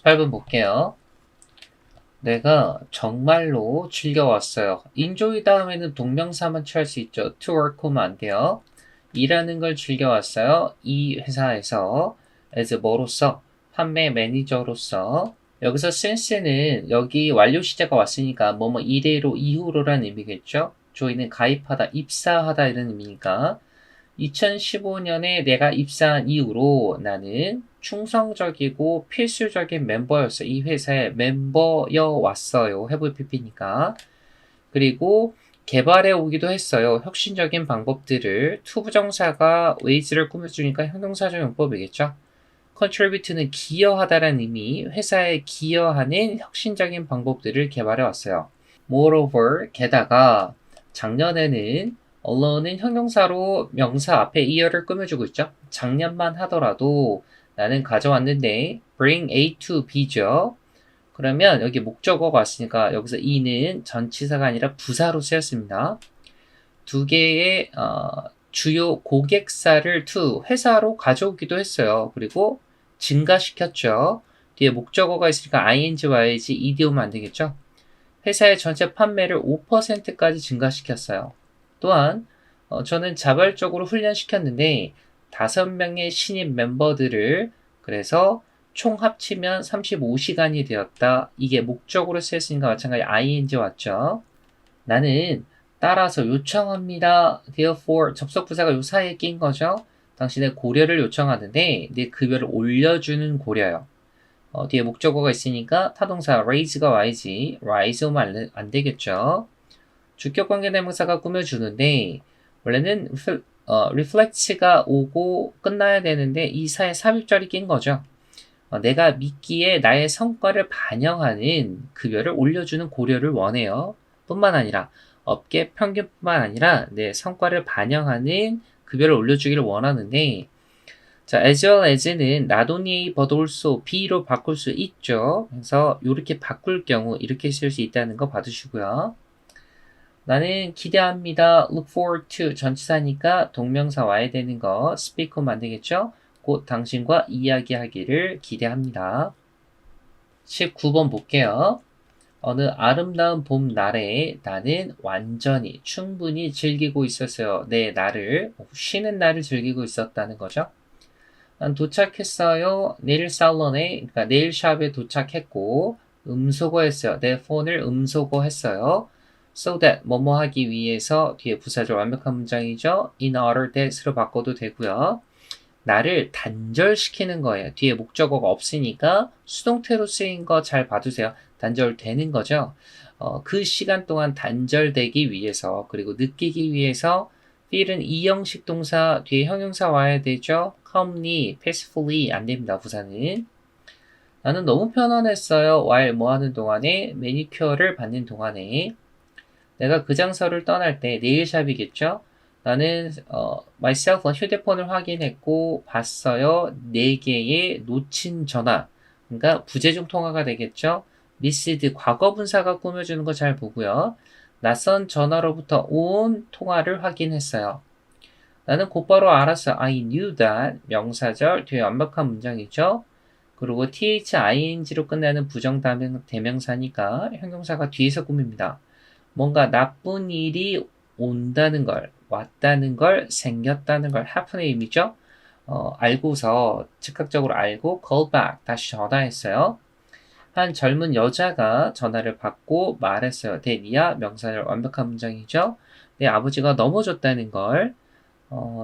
18번 볼게요. 내가 정말로 즐겨왔어요. enjoy 다음에는 동명사만 취할 수 있죠. to work 하면 안 돼요. 일하는 걸 즐겨왔어요. 이 회사에서 as 뭐로서? 판매 매니저로서. 여기서 since는 여기 완료 시제가 왔으니까 뭐뭐 이래로 이후로라는 의미겠죠. join은 가입하다, 입사하다 이런 의미니까 2015년에 내가 입사한 이후로 나는 충성적이고 필수적인 멤버였어요. 이 회사의 멤버여 왔어요. have pp니까. 그리고 개발해 오기도 했어요. 혁신적인 방법들을. 투부정사가 ways를 꾸며주니까 형용사적 용법이겠죠. contribute는 기여하다라는 의미, 회사에 기여하는 혁신적인 방법들을 개발해 왔어요. moreover, 게다가 작년에는 alone은 형용사로 명사 앞에 이어를 꾸며주고 있죠. 작년만 하더라도 나는 가져왔는데 bring A to B죠. 그러면 여기 목적어가 왔으니까 여기서 이는 전치사가 아니라 부사로 쓰였습니다. 두 개의 주요 고객사를 to 회사로 가져오기도 했어요. 그리고 증가시켰죠. 뒤에 목적어가 있으니까 ing, yg, ed 오면 안 되겠죠. 회사의 전체 판매를 5%까지 증가시켰어요. 또한 저는 자발적으로 훈련시켰는데 5명의 신입 멤버들을 그래서 총 합치면 35시간이 되었다. 이게 목적으로 쓰였으니까 마찬가지 ing 왔죠. 나는 따라서 요청합니다. therefore 접속 부사가 요 사이에 낀 거죠. 당신의 고려를 요청하는데 내 급여를 올려주는 고려요. 뒤에 목적어가 있으니까 타동사 raise가 y지 rise 오면 안 되겠죠. 주격 관계 대명사가 꾸며주는데 원래는 reflect가 오고 끝나야 되는데 이 사이에 삽입절이 낀 거죠. 내가 믿기에 나의 성과를 반영하는 급여를 올려주는 고려를 원해요. 뿐만 아니라 업계 평균뿐만 아니라 내 성과를 반영하는 급여를 올려주기를 원하는데 자, as well as는 not only but also be로 바꿀 수 있죠. 그래서 이렇게 바꿀 경우 이렇게 쓸 수 있다는 거 봐두시고요. 나는 기대합니다. look forward to 전치사니까 동명사 와야 되는 거 speak 하면 안 되겠죠? 곧 당신과 이야기하기를 기대합니다. 19번 볼게요. 어느 아름다운 봄날에 나는 완전히 충분히 즐기고 있었어요. 내 날을 쉬는 날을 즐기고 있었다는 거죠. 난 도착했어요. 네일 살론에 그러니까 네일샵에 도착했고 음소거했어요. 내 폰을 음소거했어요. So that 뭐뭐 하기 위해서 뒤에 부사절 완벽한 문장이죠. In order that으로 바꿔도 되고요. 나를 단절시키는 거예요. 뒤에 목적어가 없으니까 수동태로 쓰인 거 잘 봐두세요. 단절되는 거죠. 그 시간 동안 단절되기 위해서 그리고 느끼기 위해서 feel은 이형식 동사 뒤에 형용사 와야 되죠. calmly, peacefully 안 됩니다. 부사는. 나는 너무 편안했어요. while 뭐 하는 동안에 매니큐어를 받는 동안에 내가 그 장소를 떠날 때 네일샵이겠죠. 나는 myself 휴대폰을 확인했고 봤어요. 4개의 놓친 전화. 그러니까 부재중 통화가 되겠죠. missed 과거 분사가 꾸며주는 거 잘 보고요. 낯선 전화로부터 온 통화를 확인했어요. 나는 곧바로 알았어. I knew that 명사절 뒤에 완벽한 문장이죠. 그리고 thing로 끝나는 부정 대명사니까 형용사가 뒤에서 꾸밉니다. 뭔가 나쁜 일이 온다는 걸, 왔다는 걸, 생겼다는 걸 happen의 의미죠. 알고서 즉각적으로 알고 call back 다시 전화했어요. 한 젊은 여자가 전화를 받고 말했어요. 데니야 명사절 완벽한 문장이죠. 내 아버지가 넘어졌다는 걸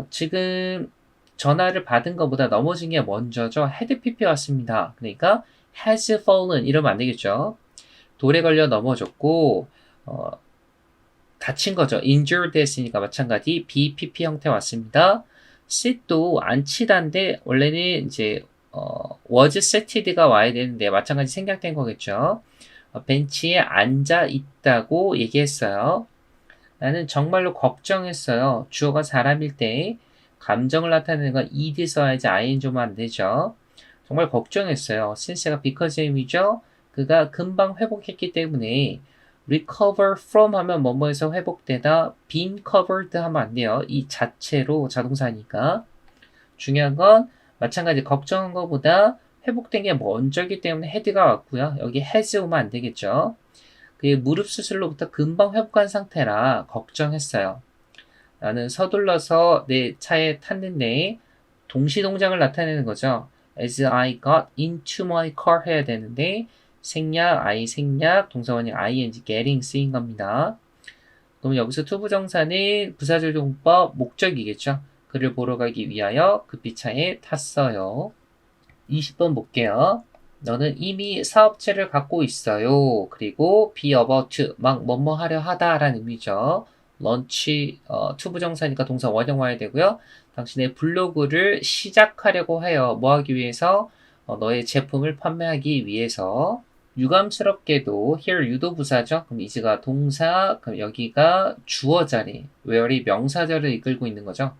지금 전화를 받은 것보다 넘어진 게 먼저죠. had pp 왔습니다. 그러니까 has fallen 이러면 안 되겠죠. 돌에 걸려 넘어졌고 다친 거죠. injured 했으니까 마찬가지 BPP 형태 왔습니다. sit도 앉히다인데 원래는 이제 was seated가 와야 되는데 마찬가지 생략된 거겠죠. 벤치에 앉아 있다고 얘기했어요. 나는 정말로 걱정했어요. 주어가 사람일 때 감정을 나타내는 건 ed 써야지 ing 오면 안 되죠. 정말 걱정했어요. since가 because의 의미죠. 그가 금방 회복했기 때문에 recover from 하면 뭐뭐에서 회복되다 been covered 하면 안 돼요. 이 자체로 자동사니까. 중요한 건 마찬가지 걱정한 것보다 회복된 게 먼저이기 때문에 had가 왔고요. 여기 has 오면 안 되겠죠. 그게 무릎 수술로부터 금방 회복한 상태라 걱정했어요. 나는 서둘러서 내 차에 탔는데 동시 동작을 나타내는 거죠. As I got into my car 해야 되는데 생략, I 생략, 동사원이 ing, getting 쓰인 겁니다. 그럼 여기서 투부정사는 부사절용법 목적이겠죠. 그를 보러 가기 위하여 급히 차에 탔어요. 20번 볼게요. 너는 이미 사업체를 갖고 있어요. 그리고 be about to, 막 뭐뭐 하려 하다 라는 의미죠. 런치, 투부정사니까 동사 원형 와야 되고요. 당신의 블로그를 시작하려고 해요. 뭐 하기 위해서? 너의 제품을 판매하기 위해서. 유감스럽게도 here 유도 부사죠. 그럼 is가 동사, 그럼 여기가 주어 자리, where이 명사절을 이끌고 있는 거죠.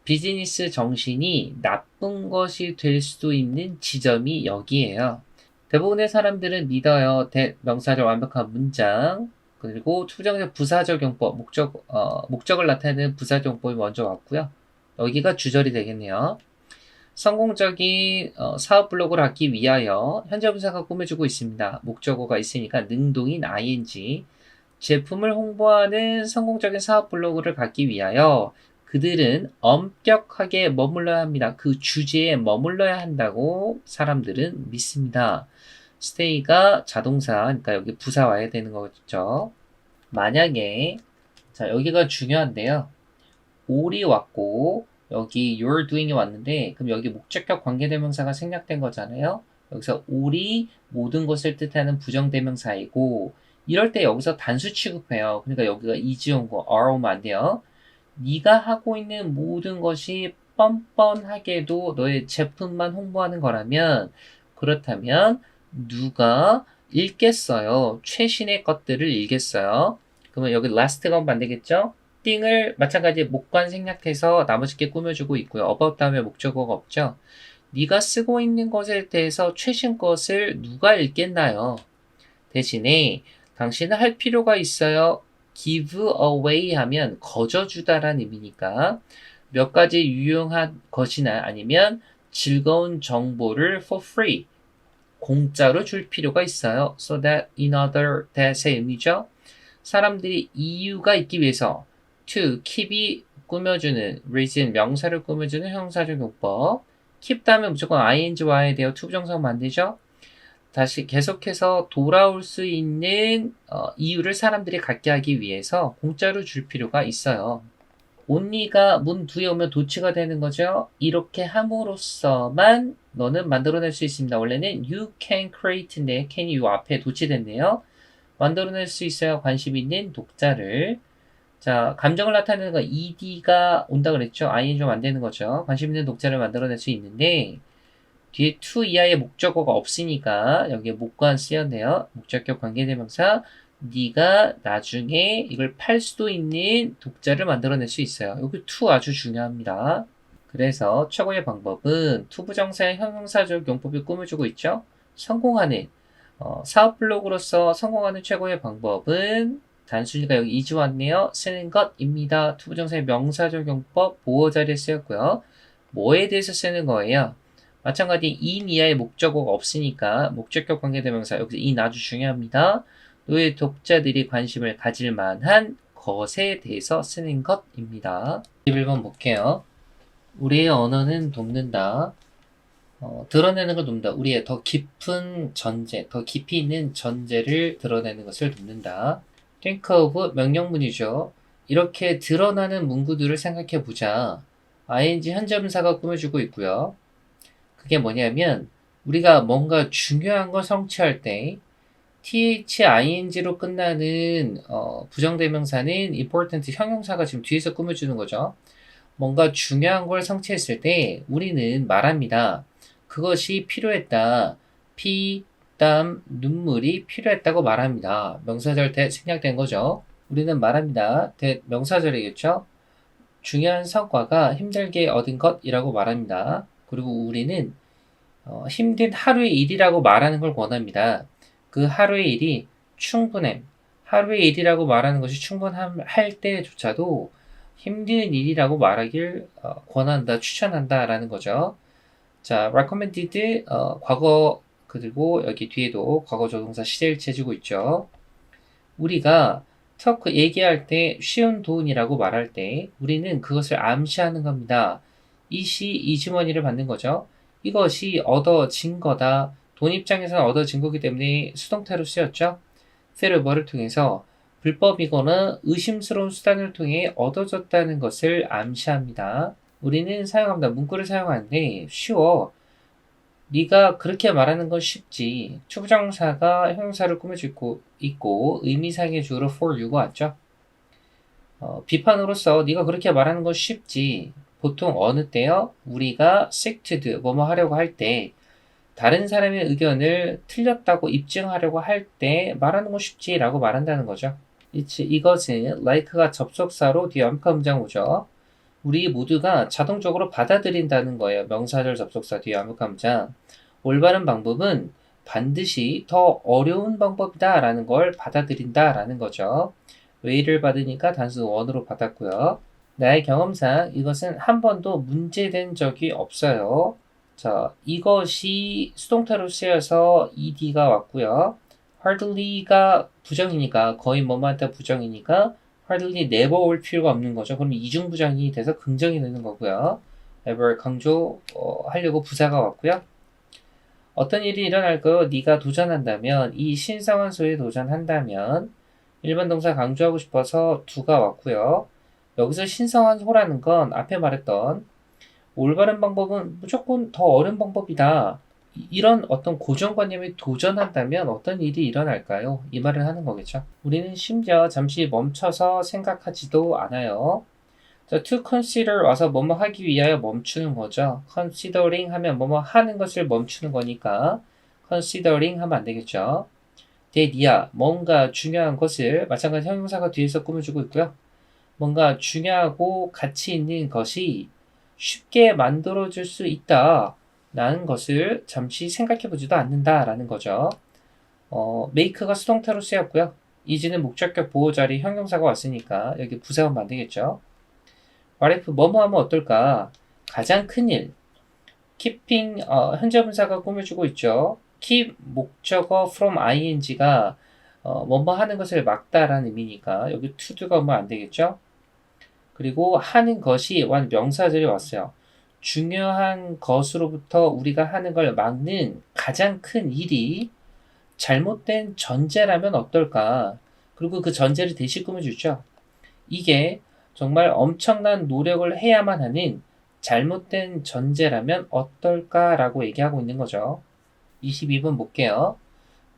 비즈니스 정신이 나쁜 것이 될 수도 있는 지점이 여기에요. 대부분의 사람들은 믿어요. 명사절 완벽한 문장, 그리고 투정적 부사적용법, 목적을 나타내는 부사적용법이 먼저 왔고요. 여기가 주절이 되겠네요. 성공적인 사업 블로그를 하기 위하여 현재 분사가 꾸며주고 있습니다. 목적어가 있으니까 능동인 ing. 제품을 홍보하는 성공적인 사업 블로그를 갖기 위하여 그들은 엄격하게 머물러야 합니다. 그 주제에 머물러야 한다고 사람들은 믿습니다. stay가 자동사, 그러니까 여기 부사 와야 되는 거죠. 만약에, 자, 여기가 중요한데요. all이 왔고, 여기 you're doing이 왔는데, 그럼 여기 목적격 관계대명사가 생략된 거잖아요. 여기서 all이 모든 것을 뜻하는 부정대명사이고, 이럴 때 여기서 단수 취급해요. 그러니까 여기가 is 온 거, are 오면 안 돼요. 네가 하고 있는 모든 것이 뻔뻔하게도 너의 제품만 홍보하는 거라면, 그렇다면 누가 읽겠어요? 최신의 것들을 읽겠어요? 그러면 여기 last가 오면 안 되겠죠? 띵을 마찬가지 목관 생략해서 나머지 게 꾸며주고 있고요. about 다음에 목적어가 없죠? 네가 쓰고 있는 것에 대해서 최신 것을 누가 읽겠나요? 대신에 당신은 할 필요가 있어요. give away 하면 거저주다라는 의미니까 몇 가지 유용한 것이나 아니면 즐거운 정보를 for free 공짜로 줄 필요가 있어요. So that in other that의 의미죠. 사람들이 이유가 있기 위해서 to keep이 꾸며주는 reason 명사를 꾸며주는 형사적 용법 keep 다음에 무조건 ing 와야 돼요. 투부정사가 안 되죠. 다시 계속해서 돌아올 수 있는 이유를 사람들이 갖게 하기 위해서 공짜로 줄 필요가 있어요. only가 문 뒤에 오면 도치가 되는 거죠. 이렇게 함으로써만 너는 만들어낼 수 있습니다. 원래는 you can create인데 can이 요 앞에 도치됐네요. 만들어낼 수 있어요. 관심 있는 독자를. 자, 감정을 나타내는 거 ed가 온다 그랬죠. ing 좀 안 되는 거죠. 관심 있는 독자를 만들어낼 수 있는데 뒤에 to 이하의 목적어가 없으니까 여기에 목관 쓰였네요. 목적격 관계대명사 네가 나중에 이걸 팔 수도 있는 독자를 만들어낼 수 있어요. 여기 to 아주 중요합니다. 그래서 최고의 방법은 투부정사의 형용사적 용법을 꾸며주고 있죠. 성공하는 사업 블로그로서 성공하는 최고의 방법은 단순히가 여기 이주 왔네요. 쓰는 것입니다. 투부정사의 명사적 용법 보호 자리에 쓰였고요. 뭐에 대해서 쓰는 거예요? 마찬가지 in 이하의 목적어가 없으니까 목적격 관계대명사 여기서 in 아주 중요합니다. 너의 독자들이 관심을 가질 만한 것에 대해서 쓰는 것입니다. 11번 볼게요. 우리의 언어는 돕는다. 드러내는 걸 돕는다. 우리의 더 깊은 전제, 더 깊이 있는 전제를 드러내는 것을 돕는다. think of 명령문이죠. 이렇게 드러나는 문구들을 생각해 보자. ing 현재분사가 꾸며주고 있고요. 그게 뭐냐면 우리가 뭔가 중요한 걸 성취할 때 thing로 끝나는 부정대명사는 important 형용사가 지금 뒤에서 꾸며주는 거죠. 뭔가 중요한 걸 성취했을 때 우리는 말합니다. 그것이 필요했다. 피, 땀, 눈물이 필요했다고 말합니다. 명사절 대 생략된 거죠. 우리는 말합니다. 대 명사절이겠죠. 중요한 성과가 힘들게 얻은 것이라고 말합니다. 그리고 우리는 힘든 하루의 일이라고 말하는 걸 원합니다. 그 하루의 일이 충분함, 하루의 일이라고 말하는 것이 충분할 때조차도 힘든 일이라고 말하길 권한다, 추천한다 라는 거죠. 자, recommended 과거 그리고 여기 뒤에도 과거 조동사 시제일치 해주고 있죠. 우리가 talk 얘기할 때 쉬운 돈이라고 말할 때 우리는 그것을 암시하는 겁니다. 이시 이주머니를 받는 거죠. 이것이 얻어진 거다. 돈 입장에서는 얻어진 거기 때문에 수동태로 쓰였죠. 때를 뭐를 통해서 불법이거나 의심스러운 수단을 통해 얻어졌다는 것을 암시합니다. 우리는 사용합니다. 문구를 사용하는데 쉬워. 네가 그렇게 말하는 건 쉽지. 추부정사가 형용사를 꾸며주고 있고 의미상의 주어로 for you가 왔죠. 비판으로서 네가 그렇게 말하는 건 쉽지. 보통 어느 때요? 우리가 seek to do, 뭐뭐 하려고 할 때, 다른 사람의 의견을 틀렸다고 입증하려고 할 때 말하는 건 쉽지 라고 말한다는 거죠. 이것은 like가 접속사로 뒤에 완벽한 문장 오죠. 우리 모두가 자동적으로 받아들인다는 거예요. 명사절 접속사 뒤에 완벽한 문장. 올바른 방법은 반드시 더 어려운 방법이다 라는 걸 받아들인다 라는 거죠. 웨이를 받으니까 단수 원으로 받았고요. 나의 경험상 이것은 한 번도 문제된 적이 없어요. 자, 이것이 수동태로 쓰여서 ed가 왔고요. hardly가 부정이니까 거의 뭐뭐한테 부정이니까 hardly never 올 필요가 없는 거죠. 그럼 이중부정이 돼서 긍정이 되는 거고요. ever 강조하려고 부사가 왔고요. 어떤 일이 일어날까요? 네가 도전한다면 이 신성한 소에 도전한다면 1번 동사 강조하고 싶어서 두가 왔고요. 여기서 신성한 소라는 건 앞에 말했던 올바른 방법은 무조건 더 어려운 방법이다. 이런 어떤 고정관념에 도전한다면 어떤 일이 일어날까요? 이 말을 하는 거겠죠. 우리는 심지어 잠시 멈춰서 생각하지도 않아요. 자, to consider 와서 뭐뭐 하기 위하여 멈추는 거죠. considering 하면 뭐뭐 하는 것을 멈추는 거니까 considering 하면 안 되겠죠. 대니아, 뭔가 중요한 것을 마찬가지 형용사가 뒤에서 꾸며주고 있고요. 뭔가 중요하고 가치 있는 것이 쉽게 만들어질 수 있다 라는 것을 잠시 생각해보지도 않는다 라는 거죠. make가 수동태로 쓰였고요. is는 목적격 보호자리 형용사가 왔으니까 여기 부사가 만들겠죠. what if 뭐뭐 하면 어떨까? 가장 큰 일. keeping 현재 분사가 꾸며주고 있죠. keep 목적어 from ing가 뭐뭐 하는 것을 막다라는 의미니까 여기 to do가 오면 안 되겠죠. 그리고 하는 것이 완 명사절이 왔어요. 중요한 것으로부터 우리가 하는 걸 막는 가장 큰 일이 잘못된 전제라면 어떨까? 그리고 그 전제를 대신 꾸며주죠. 이게 정말 엄청난 노력을 해야만 하는 잘못된 전제라면 어떨까라고 얘기하고 있는 거죠. 22번 볼게요.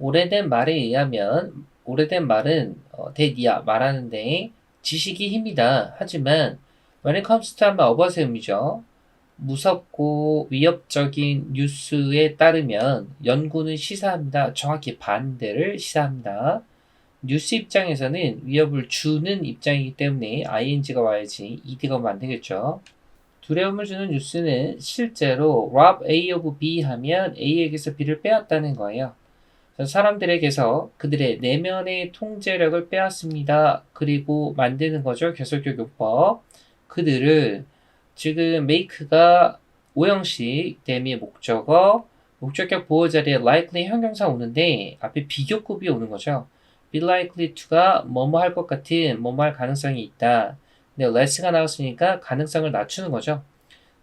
오래된 말에 의하면 오래된 말은 대니아 말하는데 지식이 힘이다. 하지만 when it comes to 하면 어버스의 의미죠. 무섭고 위협적인 뉴스에 따르면 연구는 시사합니다. 정확히 반대를 시사합니다. 뉴스 입장에서는 위협을 주는 입장이기 때문에 ing가 와야지 ed가 오면 안 되겠죠. 두려움을 주는 뉴스는 실제로 rob A of B 하면 A에게서 B를 빼앗다는 거예요. 사람들에게서 그들의 내면의 통제력을 빼앗습니다. 그리고 만드는 거죠. 결속적 용법. 그들을 지금 make가 오형식 대미의 목적어, 목적격 보호 자리에 likely 형용사 오는데 앞에 비교급이 오는 거죠. be likely to가 뭐뭐 할 것 같은 뭐뭐 할 가능성이 있다. 근데 less가 나왔으니까 가능성을 낮추는 거죠.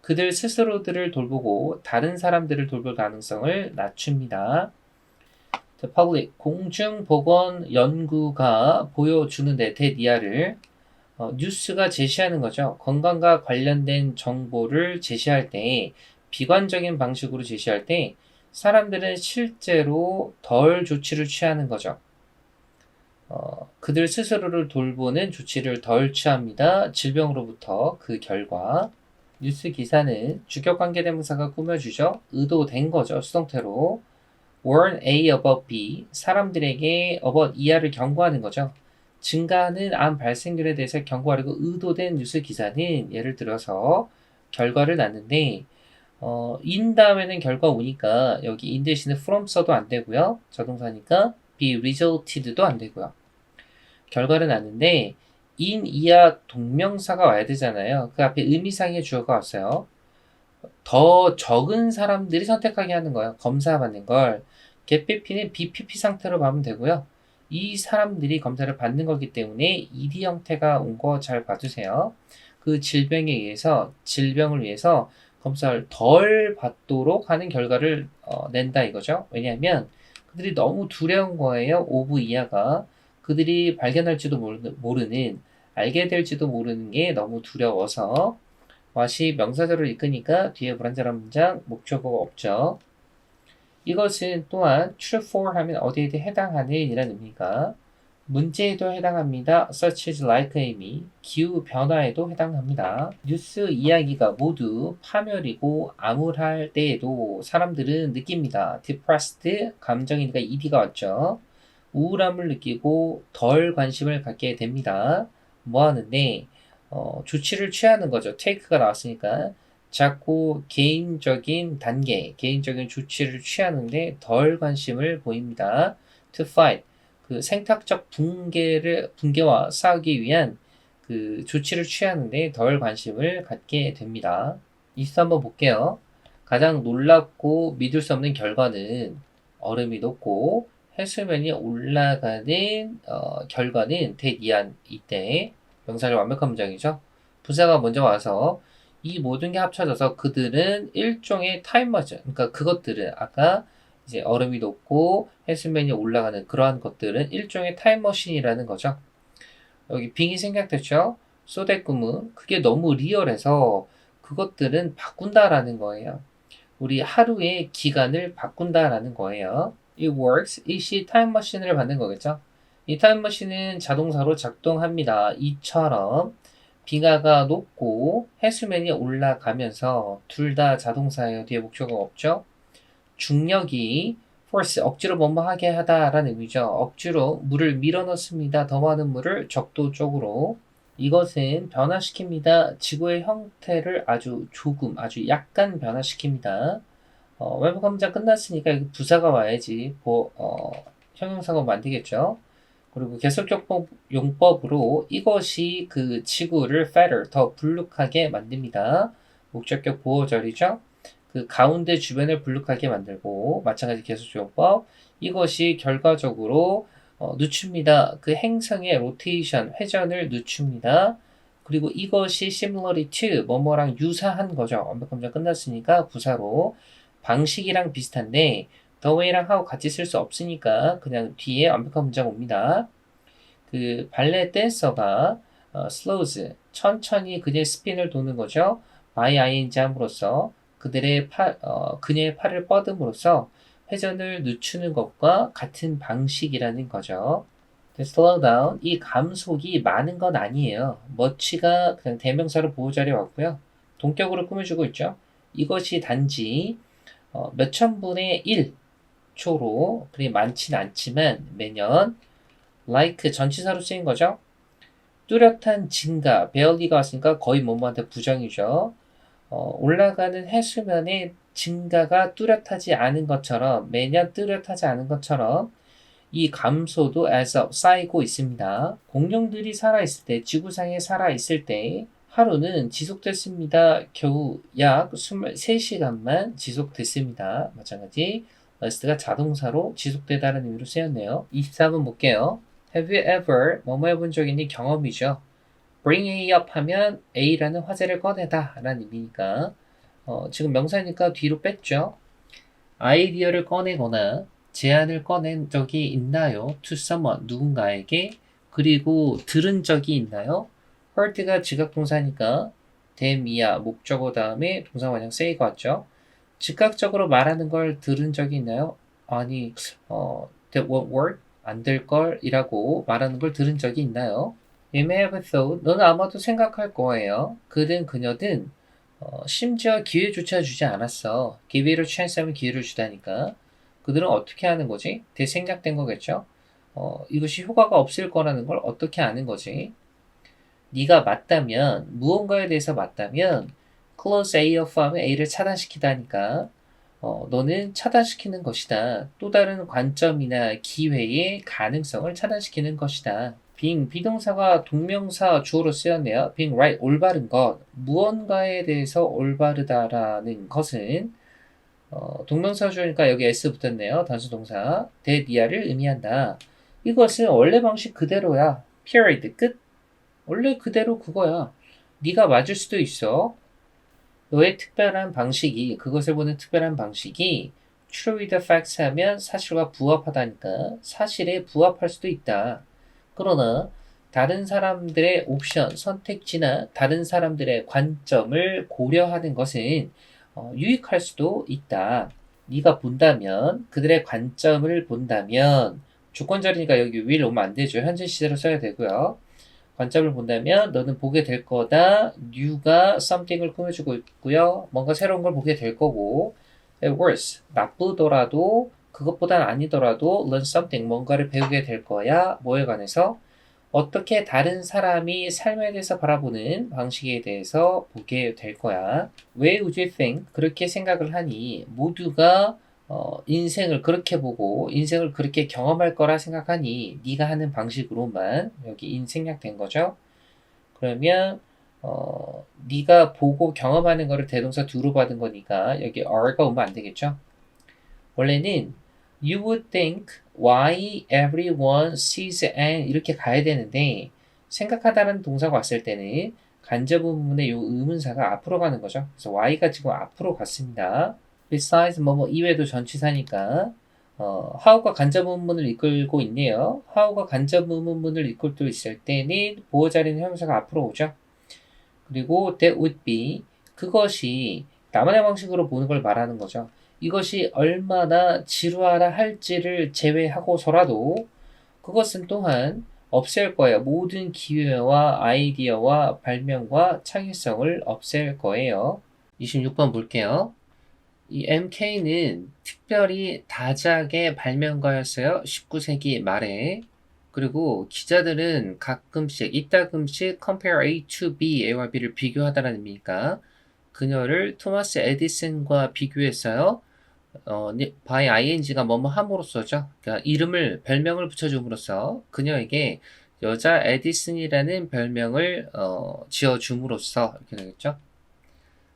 그들 스스로들을 돌보고 다른 사람들을 돌볼 가능성을 낮춥니다. The public, 공중보건 연구가 보여주는데 대니아를 뉴스가 제시하는 거죠. 건강과 관련된 정보를 제시할 때 비관적인 방식으로 제시할 때 사람들은 실제로 덜 조치를 취하는 거죠. 그들 스스로를 돌보는 조치를 덜 취합니다. 질병으로부터 그 결과 뉴스 기사는 주격관계대명사가 꾸며주죠. 의도된 거죠. 수동태로. warn A about B, 사람들에게 about 이하를 경고하는 거죠. 증가하는 암 발생률에 대해서 경고하려고 의도된 뉴스 기사는 예를 들어서 결과를 낳는데 in 다음에는 결과 오니까 여기 in 대신에 from 써도 안 되고요. 자동사니까 be resulted도 안 되고요. 결과를 낳는데 in 이하 동명사가 와야 되잖아요. 그 앞에 의미상의 주어가 왔어요. 더 적은 사람들이 선택하게 하는 거예요. 검사받는 걸. get PP는 BPP 상태로 봐면 되고요. 이 사람들이 검사를 받는 거기 때문에 ED 형태가 온 거 잘 봐주세요. 그 질병을 위해서 검사를 덜 받도록 하는 결과를 낸다 이거죠. 왜냐하면 그들이 너무 두려운 거예요. 5부 이하가. 그들이 발견할지도 모르는, 알게 될지도 모르는 게 너무 두려워서 what이 명사절을 이끄니까 뒤에 불완전한 문장, 목적어가 없죠. 이것은 또한 true for 하면 어디에도 해당하는 이라는 의미가 문제에도 해당합니다. such as like Amy, 기후 변화에도 해당합니다. 뉴스 이야기가 모두 파멸이고 암울할 때에도 사람들은 느낍니다. depressed, 감정이니까 ed가 왔죠. 우울함을 느끼고 덜 관심을 갖게 됩니다. 뭐 하는데 조치를 취하는 거죠. take가 나왔으니까 자꾸 개인적인 단계, 개인적인 조치를 취하는데 덜 관심을 보입니다. to fight, 그 생탁적 붕괴와 싸우기 위한 그 조치를 취하는데 덜 관심을 갖게 됩니다. 이수 한번 볼게요. 가장 놀랍고 믿을 수 없는 결과는 얼음이 녹고 해수면이 올라가는 결과는 대이한 이때 명사절 완벽한 문장이죠. 부사가 먼저 와서 이 모든 게 합쳐져서 그들은 일종의 타임머신, 그러니까 그것들은 아까 이제 얼음이 녹고 해수면이 올라가는 그러한 것들은 일종의 타임머신이라는 거죠. 여기 빙이 생략됐죠. 소대꾸문 그게 너무 리얼해서 그것들은 바꾼다라는 거예요. 우리 하루의 기간을 바꾼다라는 거예요. It works. 이시 타임머신을 받는 거겠죠. 이 타임머신은 자동사로 작동합니다. 이처럼 빙하가 녹고 해수면이 올라가면서 둘 다 자동사예요. 뒤에 목적어가 없죠. 중력이 force, 억지로 뭐뭐 하게 하다라는 의미죠. 억지로 물을 밀어넣습니다. 더 많은 물을 적도 쪽으로. 이것은 변화시킵니다. 지구의 형태를 아주 조금, 아주 약간 변화시킵니다. 완벽한 문장 끝났으니까 부사가 와야지 형용사가 만들겠죠. 그리고 계속적 용법으로 이것이 그 지구를 fatter, 더 불룩하게 만듭니다. 목적격 보호절이죠. 그 가운데 주변을 불룩하게 만들고 마찬가지 계속적 용법. 이것이 결과적으로 늦춥니다. 그 행성의 로테이션, 회전을 늦춥니다. 그리고 이것이 similarly to, 뭐뭐랑 유사한 거죠. 완벽한 문장 끝났으니까 부사로 방식이랑 비슷한데 the way랑 하고 같이 쓸 수 없으니까 그냥 뒤에 완벽한 문장 옵니다. 그 발레 댄서가 slows, 천천히 그녀의 스핀을 도는 거죠. by ing 함으로써 그녀의 팔을 뻗음으로써 회전을 늦추는 것과 같은 방식이라는 거죠. slow down, 이 감속이 많은 건 아니에요. much가 그냥 대명사로 보호자리에 왔고요. 동격으로 꾸며주고 있죠. 이것이 단지 몇천분의 1초로 그리 많지는 않지만 매년 like 전치사로 쓰인 거죠. 뚜렷한 증가, barely가 왔으니까 거의 뭐뭐한테 부정이죠. 올라가는 해수면의 증가가 뚜렷하지 않은 것처럼 매년 뚜렷하지 않은 것처럼 이 감소도 as up 쌓이고 있습니다. 공룡들이 살아있을 때, 지구상에 살아있을 때 하루는 지속됐습니다. 겨우 약 23시간만 지속됐습니다. 마찬가지 last가 자동사로 지속되다는 의미로 쓰였네요. 24번 볼게요. Have you ever 뭐뭐 해본 적 있니? 경험이죠. bring A up 하면 A라는 화제를 꺼내다 라는 의미니까 지금 명사니까 뒤로 뺐죠. 아이디어를 꺼내거나 제안을 꺼낸 적이 있나요? to someone, 누군가에게. 그리고 들은 적이 있나요? heard가 지각동사니까 대미야 목적어 다음에 동사 원형 say가 왔죠. 즉각적으로 말하는 걸 들은 적이 있나요? 아니, that won't work, 안 될 걸이라고 말하는 걸 들은 적이 있나요? You may have thought, 너는 아마도 생각할 거예요. 그녀든 심지어 기회조차 주지 않았어. give it a chance 하면 기회를 주다니까. 그들은 어떻게 하는 거지? 대생략된 거겠죠? 이것이 효과가 없을 거라는 걸 어떻게 아는 거지? 네가 맞다면, 무언가에 대해서 맞다면 close A off 하면 A를 차단시키다니까 너는 차단시키는 것이다. 또 다른 관점이나 기회의 가능성을 차단시키는 것이다. being 비동사가 동명사 주어로 쓰였네요. being right, 올바른 것. 무언가에 대해서 올바르다라는 것은 동명사 주어니까 여기 s 붙었네요. 단수 동사. 대니아를 의미한다. 이것은 원래 방식 그대로야. period. 끝. 원래 그대로 그거야. 네가 맞을 수도 있어. 너의 특별한 방식이, 그것을 보는 특별한 방식이 true with the facts 하면 사실과 부합하다니까 사실에 부합할 수도 있다. 그러나 다른 사람들의 옵션, 선택지나 다른 사람들의 관점을 고려하는 것은 유익할 수도 있다. 네가 본다면, 그들의 관점을 본다면, 주권자리니까 여기 will 오면 안 되죠. 현재 시제로 써야 되고요. 관점을 본다면 너는 보게 될 거다. new가 something을 꾸며주고 있고요. 뭔가 새로운 걸 보게 될 거고. worse, 나쁘더라도 그것보단 아니더라도 learn something, 뭔가를 배우게 될 거야. 뭐에 관해서? 어떻게 다른 사람이 삶에 대해서 바라보는 방식에 대해서 보게 될 거야. Why would you think? 그렇게 생각을 하니 모두가 인생을 그렇게 보고 인생을 그렇게 경험할 거라 생각하니 네가 하는 방식으로만 여기 인 생략된 거죠. 그러면 네가 보고 경험하는 거를 대동사 do로 받은 거니까 여기 are가 오면 안 되겠죠. 원래는 you would think why everyone sees an 이렇게 가야 되는데 생각하다는 동사가 왔을 때는 간접 부분의 요 의문사가 앞으로 가는 거죠. 그래서 why가 지금 앞으로 갔습니다. besides 뭐뭐 이외에도 전치사니까 how가 간접 의문문을 이끌고 있네요. how가 간접 의문문을 이끌고 있을 때는 보호 자리는 형용사가 앞으로 오죠. 그리고 that would be 그것이 나만의 방식으로 보는 걸 말하는 거죠. 이것이 얼마나 지루하다 할지를 제외하고서라도 그것은 또한 없앨 거예요. 모든 기회와 아이디어와 발명과 창의성을 없앨 거예요. 26번 볼게요. 이 MK는 특별히 다작의 발명가였어요. 19세기 말에. 그리고 기자들은 가끔씩, 이따금씩 compare A to B, A와 B를 비교하다라는 의미니까 그녀를 토마스 에디슨과 비교했어요. by ing가 뭐뭐 함으로써죠. 그러니까 이름을, 별명을 붙여줌으로써 그녀에게 여자 에디슨이라는 별명을 지어줌으로써 이렇게 되겠죠.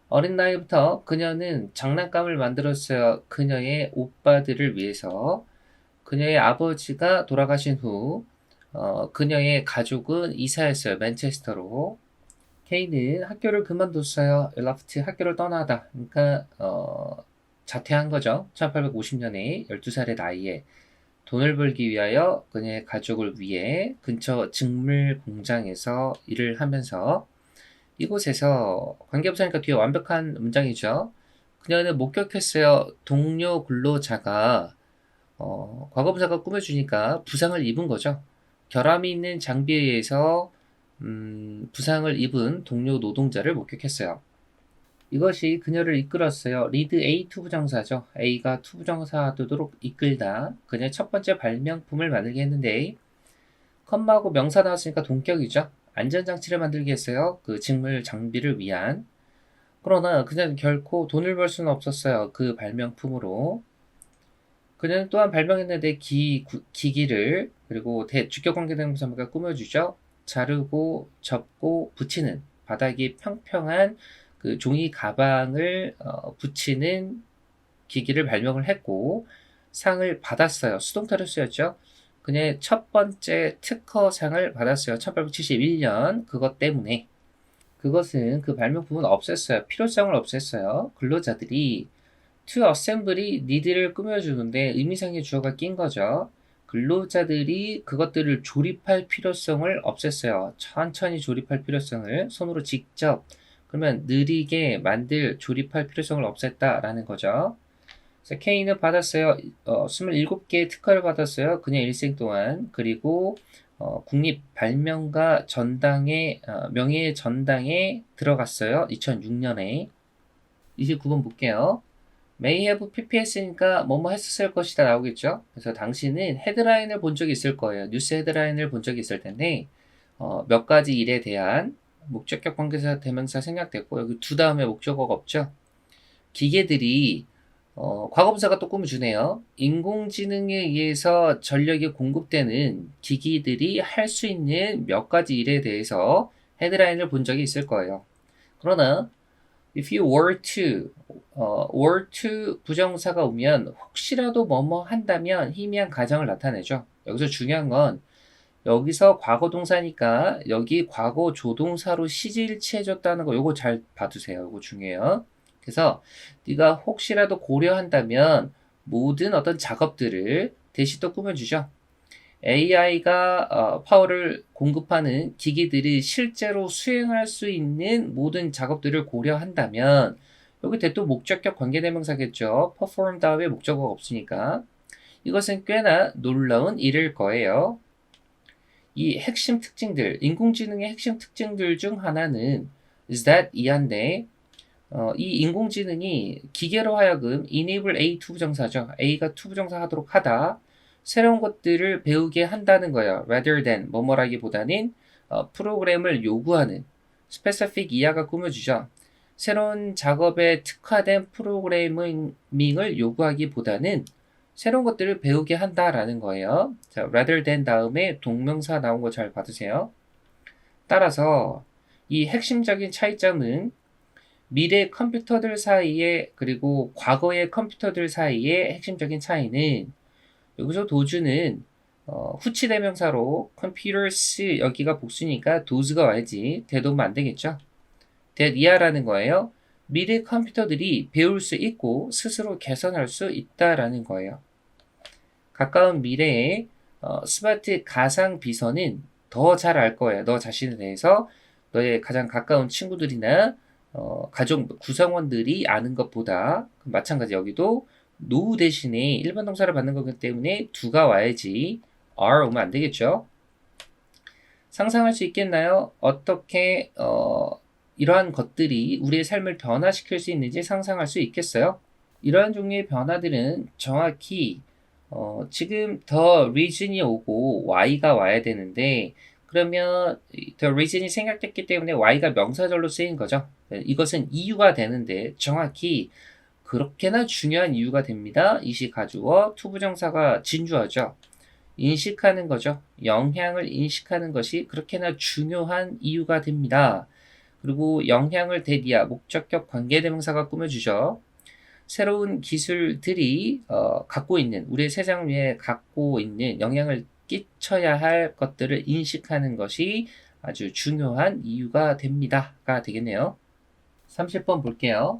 어린 나이부터 그녀는 장난감을 만들었어요. 그녀의 오빠들을 위해서. 그녀의 아버지가 돌아가신 후 그녀의 가족은 이사했어요. 맨체스터로. 케이는 학교를 그만뒀어요. left 학교를 떠나다. 그러니까 자퇴한 거죠. 1850년에 12살의 나이에 돈을 벌기 위하여 그녀의 가족을 위해 근처 직물 공장에서 일을 하면서 이곳에서 관계부사니까 뒤에 완벽한 문장이죠. 그녀는 목격했어요. 동료 근로자가 과거부사가 꾸며주니까 부상을 입은 거죠. 결함이 있는 장비에 의해서 부상을 입은 동료 노동자를 목격했어요. 이것이 그녀를 이끌었어요. 리드 A 투부정사죠. A가 투부정사 되도록 이끌다. 그녀의 첫 번째 발명품을 만들게 했는데 컴마하고 명사 나왔으니까 동격이죠. 안전장치를 만들게 했어요. 그 직물 장비를 위한. 그러나 그녀는 결코 돈을 벌 수는 없었어요. 그 발명품으로. 그녀는 또한 발명했는데 기기를 그리고 주격관계대명사가 꾸며주죠. 자르고 접고 붙이는 바닥이 평평한 그 종이 가방을 붙이는 기기를 발명을 했고 상을 받았어요. 수동태로 쓰였죠. 그녀의 첫 번째 특허상을 받았어요. 1871년 그것 때문에. 그것은 그 발명품은 없앴어요. 필요성을 없앴어요. 근로자들이 to assembly need를 꾸며주는데 의미상의 주어가 낀 거죠. 근로자들이 그것들을 조립할 필요성을 없앴어요. 천천히 조립할 필요성을 손으로 직접 그러면 느리게 조립할 필요성을 없앴다라는 거죠. 그래서 K는 받았어요. 27개의 특허를 받았어요. 그녀의 일생 동안. 그리고 국립 발명가 전당에 명예 전당에 들어갔어요. 2006년에. 29번 볼게요. may have PPS니까 뭐뭐 했었을 것이다 나오겠죠. 그래서 당신은 헤드라인을 본 적이 있을 거예요. 뉴스 헤드라인을 본 적이 있을 텐데 몇 가지 일에 대한 목적격 관계사 대명사 생략됐고 여기 두 다음에 목적어가 없죠. 기계들이 과거분사가 또 꾸며주네요. 인공지능에 의해서 전력이 공급되는 기기들이 할 수 있는 몇 가지 일에 대해서 헤드라인을 본 적이 있을 거예요. 그러나 if you were to 부정사가 오면 혹시라도 뭐뭐 한다면 희미한 가정을 나타내죠. 여기서 중요한 건 여기서 과거 동사니까 여기 과거 조동사로 시제일치해줬다는 거 요거 잘 봐두세요. 요거 중요해요. 그래서 네가 혹시라도 고려한다면 모든 어떤 작업들을 대시 또 꾸며주죠. AI가 파워를 공급하는 기기들이 실제로 수행할 수 있는 모든 작업들을 고려한다면 여기 대또 목적격 관계대명사겠죠. perform 다음에 목적어가 없으니까 이것은 꽤나 놀라운 일일 거예요. 이 핵심 특징들, 인공지능의 핵심 특징들 중 하나는 is that 이한데 이 인공지능이 기계로 하여금 enable A 투부정사죠. A가 투부정사 하도록 하다. 새로운 것들을 배우게 한다는 거예요. rather than 뭐뭐라기보다는 프로그램을 요구하는 specific 이하가 꾸며주죠. 새로운 작업에 특화된 프로그래밍을 요구하기보다는 새로운 것들을 배우게 한다라는 거예요. 자, rather than 다음에 동명사 나온 거 잘 받으세요. 따라서 이 핵심적인 차이점은 미래 컴퓨터들 사이에 그리고 과거의 컴퓨터들 사이의 핵심적인 차이는 여기서 도주는 후치 대명사로 computers 여기가 복수니까 does가 와야지 대도면 안 되겠죠. that 이하라는 거예요. 미래 컴퓨터들이 배울 수 있고 스스로 개선할 수 있다라는 거예요. 가까운 미래에 스마트 가상 비서는 더 잘 알 거예요. 너 자신에 대해서 너의 가장 가까운 친구들이나 가족 구성원들이 아는 것보다 마찬가지 여기도 노후 대신에 일반 동사를 받는 거기 때문에 do가 와야지 are 오면 안 되겠죠. 상상할 수 있겠나요? 어떻게 이러한 것들이 우리의 삶을 변화시킬 수 있는지 상상할 수 있겠어요? 이러한 종류의 변화들은 정확히 지금 the reason이 오고 y가 와야 되는데 그러면 the reason이 생략됐기 때문에 y가 명사절로 쓰인 거죠. 이것은 이유가 되는데 정확히 그렇게나 중요한 이유가 됩니다. 이시가주어 투부정사가 진주어죠. 인식하는 거죠. 영향을 인식하는 것이 그렇게나 중요한 이유가 됩니다. 그리고 영향을 대디아 목적격 관계대명사가 꾸며주죠. 새로운 기술들이 갖고 있는 우리의 세상 위에 갖고 있는 영향을 끼쳐야 할 것들을 인식하는 것이 아주 중요한 이유가 됩니다가 되겠네요. 30번 볼게요.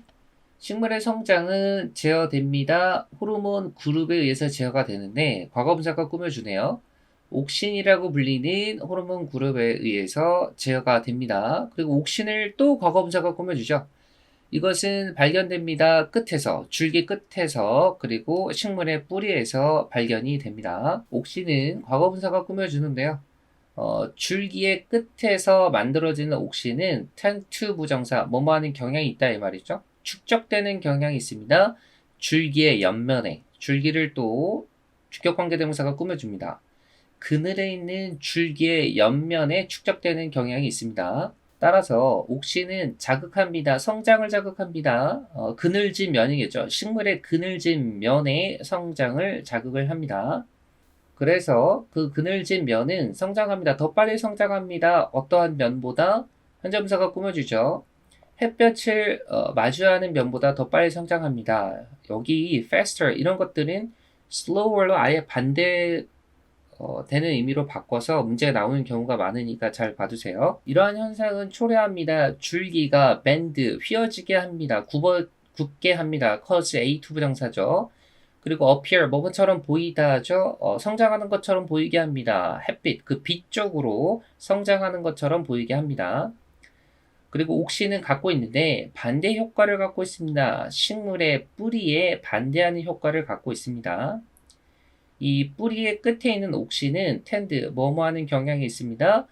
식물의 성장은 제어됩니다. 호르몬 그룹에 의해서 제어가 되는데 과거분사가 꾸며주네요. 옥신이라고 불리는 호르몬 그룹에 의해서 제어가 됩니다. 그리고 옥신을 또 과거분사가 꾸며주죠. 이것은 발견됩니다. 끝에서, 줄기 끝에서, 그리고 식물의 뿌리에서 발견이 됩니다. 옥신은 과거분사가 꾸며주는데요. 줄기의 끝에서 만들어지는 옥신은 tend to 부정사, 뭐뭐 하는 경향이 있다 이 말이죠. 축적되는 경향이 있습니다. 줄기의 옆면에, 줄기를 또 주격관계대명사가 꾸며줍니다. 그늘에 있는 줄기의 옆면에 축적되는 경향이 있습니다. 따라서 옥신은 자극합니다. 성장을 자극합니다. 그늘진 면이겠죠. 식물의 그늘진 면의 성장을 자극을 합니다. 그래서 그 그늘진 면은 성장합니다. 더 빨리 성장합니다. 어떠한 면보다 현재분사가 꾸며주죠. 햇볕을 마주하는 면보다 더 빨리 성장합니다. 여기 faster 이런 것들은 slower로 아예 반대 되는 의미로 바꿔서 문제가 나오는 경우가 많으니까 잘 봐두세요. 이러한 현상은 초래합니다. 줄기가 bend, 휘어지게 합니다. 굽게 합니다. cause A2 부정사죠. 그리고 appear, 뭐뭐처럼 보이다죠. 성장하는 것처럼 보이게 합니다. 햇빛, 그 빛 쪽으로 성장하는 것처럼 보이게 합니다. 그리고 옥신은 갖고 있는데 반대 효과를 갖고 있습니다. 식물의 뿌리에 반대하는 효과를 갖고 있습니다. 이 뿌리의 끝에 있는 옥신은 tend, 뭐뭐 하는 경향이 있습니다.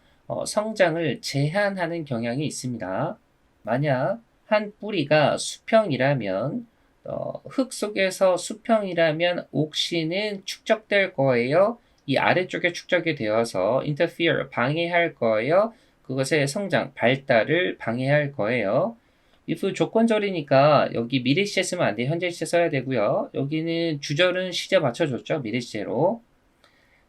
성장을 제한하는 경향이 있습니다. 만약 한 뿌리가 수평이라면 흙 속에서 수평이라면 옥신은 축적될 거예요. 이 아래쪽에 축적이 되어서 interfere, 방해할 거예요. 그것의 성장, 발달을 방해할 거예요. if 조건절이니까 여기 미래 시제 쓰면 안 돼. 현재 시제 써야 되고요. 여기는 주절은 시제 맞춰줬죠. 미래 시제로.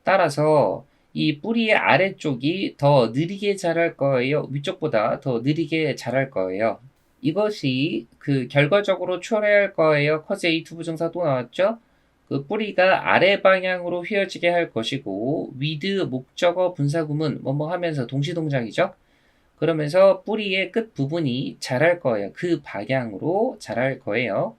따라서 이 뿌리의 아래쪽이 더 느리게 자랄 거예요. 위쪽보다 더 느리게 자랄 거예요. 이것이 그 결과적으로 초래할 거예요. cause A 투부정사 또 나왔죠? 그 뿌리가 아래 방향으로 휘어지게 할 것이고 with 목적어 분사구문 뭐뭐 하면서 동시동작이죠. 그러면서 뿌리의 끝 부분이 자랄 거예요. 그 방향으로 자랄 거예요.